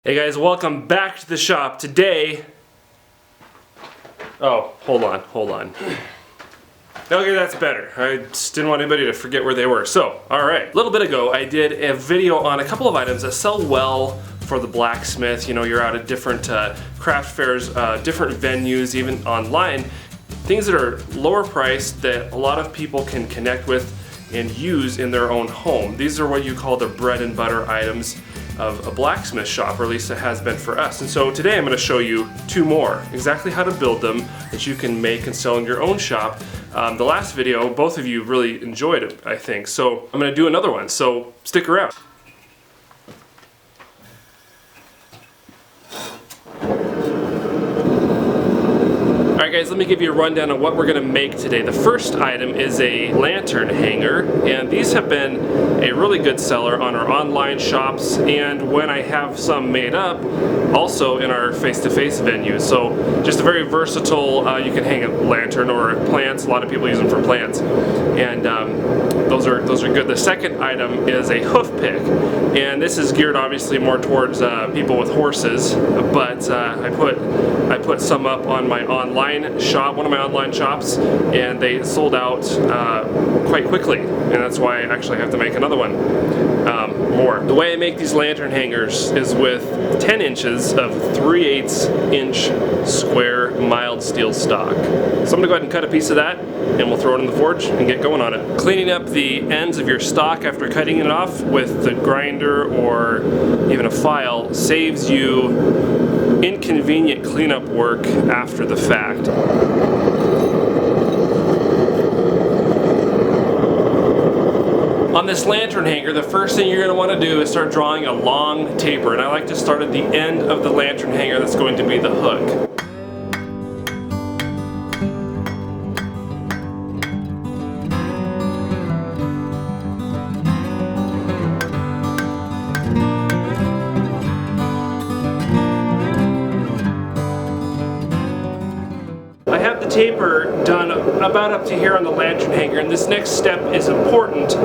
Hey guys, welcome back to the shop. Today, oh, hold on. Okay, that's better. I just didn't want anybody to forget where they were. So, alright. A little bit ago, I did a video on a couple of items that sell well for the blacksmith. You know, you're out at different craft fairs, different venues, even online. Things that are lower priced that a lot of people can connect with and use in their own home. These are what you call the bread and butter items of a blacksmith shop, or at least it has been for us. And so today I'm going to show you two more, exactly how to build them that you can make and sell in your own shop. The last video, both of you really enjoyed it, I think. So I'm going to do another one, so stick around. Alright guys, let me give you a rundown on what we're going to make today. The first item is a lantern hanger, and these have been a really good seller on our online shops, and when I have some made up, also in our face-to-face venues. So just a very versatile, you can hang a lantern or plants. A lot of people use them for plants, and those are good. The second item is a hoof pick, and this is geared obviously more towards people with horses, but I put some up on my online shop, one of my online shops, and they sold out quite quickly, and that's why I actually have to make another one more. The way I make these lantern hangers is with 10 inches of 3/8 inch square mild steel stock. So I'm going to go ahead and cut a piece of that, and we'll throw it in the forge and get going on it. Cleaning up the ends of your stock after cutting it off with the grinder or even a file saves you inconvenient cleanup work after the fact. On this lantern hanger, the first thing you're going to want to do is start drawing a long taper, and I like to start at the end of the lantern hanger. That's going to be the hook. I have the taper done about up to here on the lantern hanger, and this next step is important.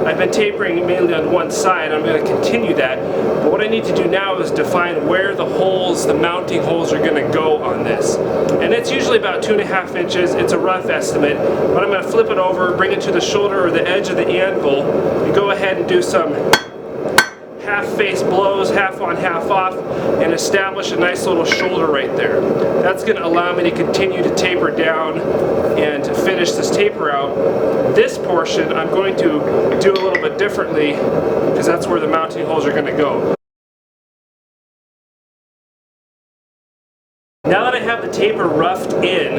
I've been tapering mainly on one side. I'm going to continue that, but what I need to do now is define where the holes, the mounting holes, are going to go on this. And it's usually about 2.5 inches. It's a rough estimate, but I'm going to flip it over, bring it to the shoulder or the edge of the anvil, and go ahead and do some half-face blows, half on, half off, and establish a nice little shoulder right there. That's going to allow me to continue to taper down and to finish this taper out. This portion I'm going to do a little bit differently because that's where the mounting holes are going to go. Now that I have the taper roughed in,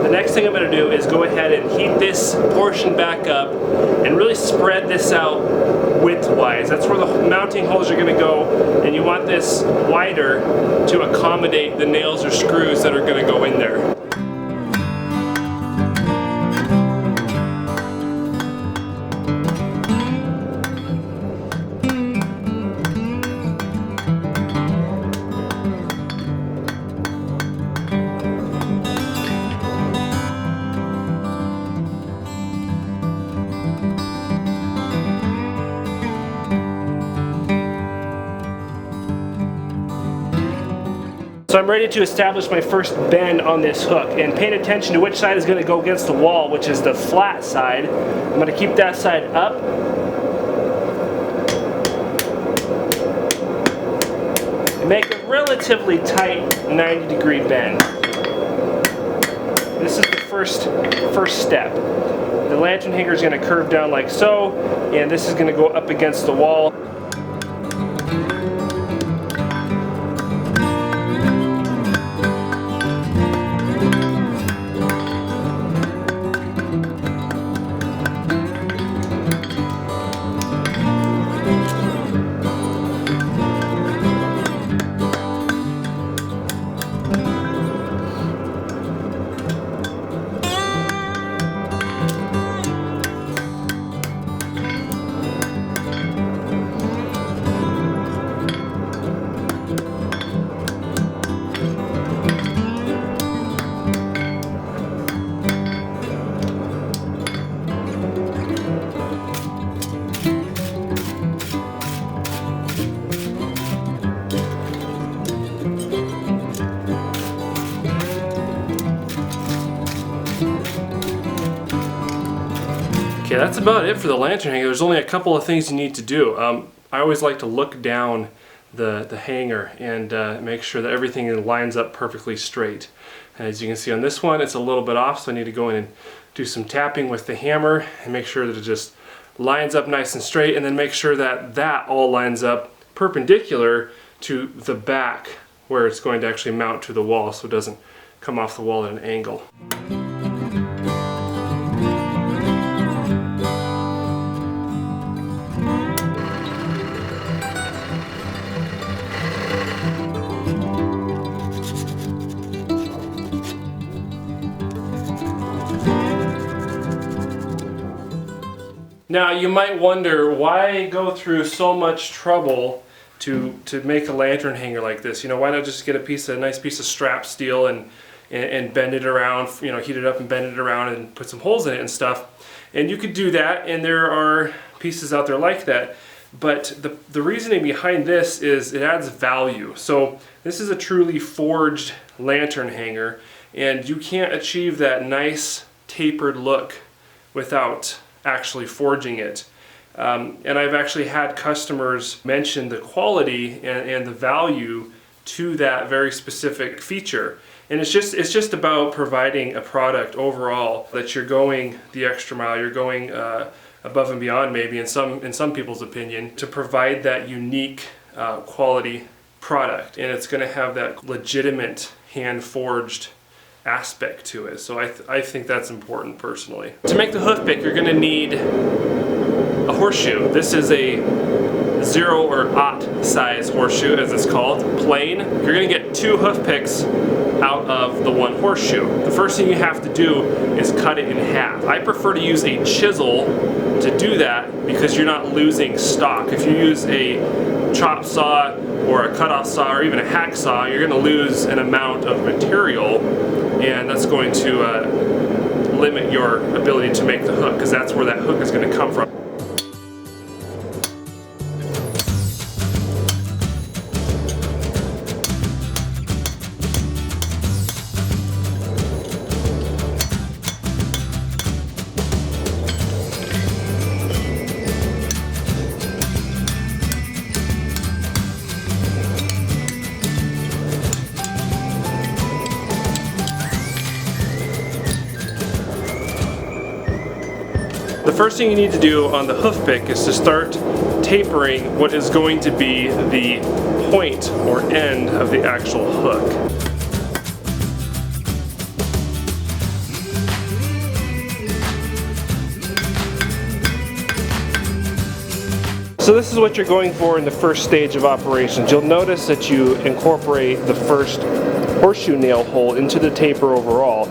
the next thing I'm going to do is go ahead and heat this portion back up and really spread this out widthwise. That's where the mounting holes are going to go, and you want this wider to accommodate the nails or screws that are going to go in there. So I'm ready to establish my first bend on this hook, and paying attention to which side is going to go against the wall, which is the flat side. I'm going to keep that side up. And make a relatively tight 90-degree bend. This is the first step. The lantern hanger is going to curve down like so, and this is going to go up against the wall. that's about it for the lantern hanger. There's only a couple of things you need to do. I always like to look down the hanger and make sure that everything lines up perfectly straight. And as you can see on this one, it's a little bit off, so I need to go in and do some tapping with the hammer and make sure that it just lines up nice and straight, and then make sure that that all lines up perpendicular to the back where it's going to actually mount to the wall, so it doesn't come off the wall at an angle. Now you might wonder, why go through so much trouble to make a lantern hanger like this? You know, why not just get a nice piece of strap steel and bend it around, you know, heat it up and bend it around and put some holes in it and stuff. And you could do that, and there are pieces out there like that. But the reasoning behind this is it adds value. So this is a truly forged lantern hanger, and you can't achieve that nice tapered look without actually forging it. And I've actually had customers mention the quality and the value to that very specific feature. And it's just about providing a product overall that you're going the extra mile, you're going above and beyond, maybe in some people's opinion, to provide that unique quality product. And it's going to have that legitimate hand forged aspect to it. So I think that's important personally. To make the hoof pick, you're going to need a horseshoe. This is a 0 or 0 size horseshoe, as it's called, plain. You're going to get 2 hoof picks out of the 1 horseshoe. The first thing you have to do is cut it in half. I prefer to use a chisel to do that because you're not losing stock. If you use a chop saw or a cutoff saw or even a hacksaw, you're going to lose an amount of material, and that's going to limit your ability to make the hook, because that's where that hook is going to come from. The first thing you need to do on the hoof pick is to start tapering what is going to be the point or end of the actual hook. So this is what you're going for in the first stage of operations. You'll notice that you incorporate the first horseshoe nail hole into the taper overall,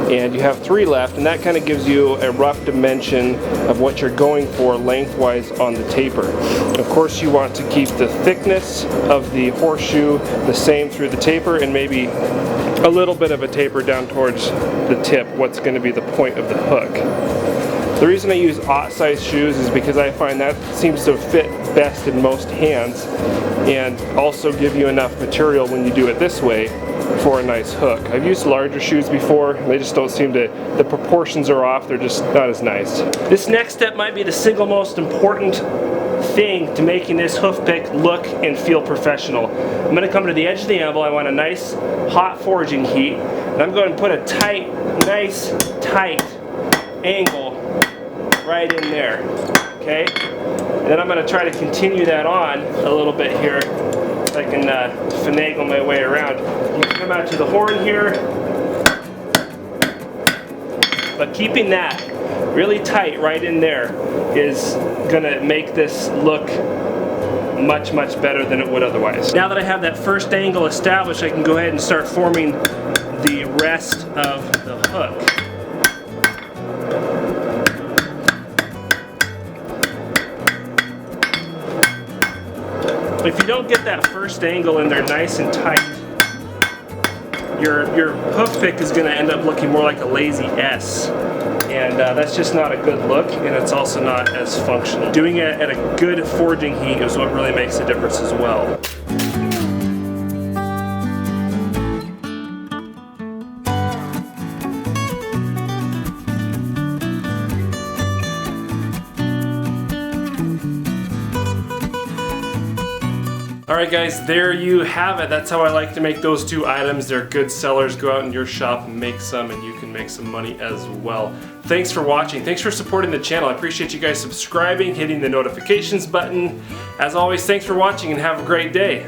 and you have 3 left, and that kind of gives you a rough dimension of what you're going for lengthwise on the taper. Of course, you want to keep the thickness of the horseshoe the same through the taper, and maybe a little bit of a taper down towards the tip, what's going to be the point of the hook. The reason I use 0 size shoes is because I find that seems to fit best in most hands, and also give you enough material when you do it this way for a nice hook. I've used larger shoes before, and they just don't seem to, the proportions are off, they're just not as nice. This next step might be the single most important thing to making this hoof pick look and feel professional. I'm going to come to the edge of the anvil. I want a nice hot forging heat, and I'm going to put a tight, nice tight angle right in there, okay? And then I'm going to try to continue that on a little bit here, so I can finagle my way around. You can come out to the horn here, but keeping that really tight right in there is going to make this look much, much better than it would otherwise. Now that I have that first angle established, I can go ahead and start forming the rest of the hook. If you don't get that first angle in there nice and tight, your hoof pick is going to end up looking more like a lazy S, and that's just not a good look, and it's also not as functional. Doing it at a good forging heat is what really makes a difference as well. Alright guys, there you have it. That's how I like to make those two items. They're good sellers. Go out in your shop and make some, and you can make some money as well. Thanks for watching. Thanks for supporting the channel. I appreciate you guys subscribing, hitting the notifications button. As always, thanks for watching and have a great day.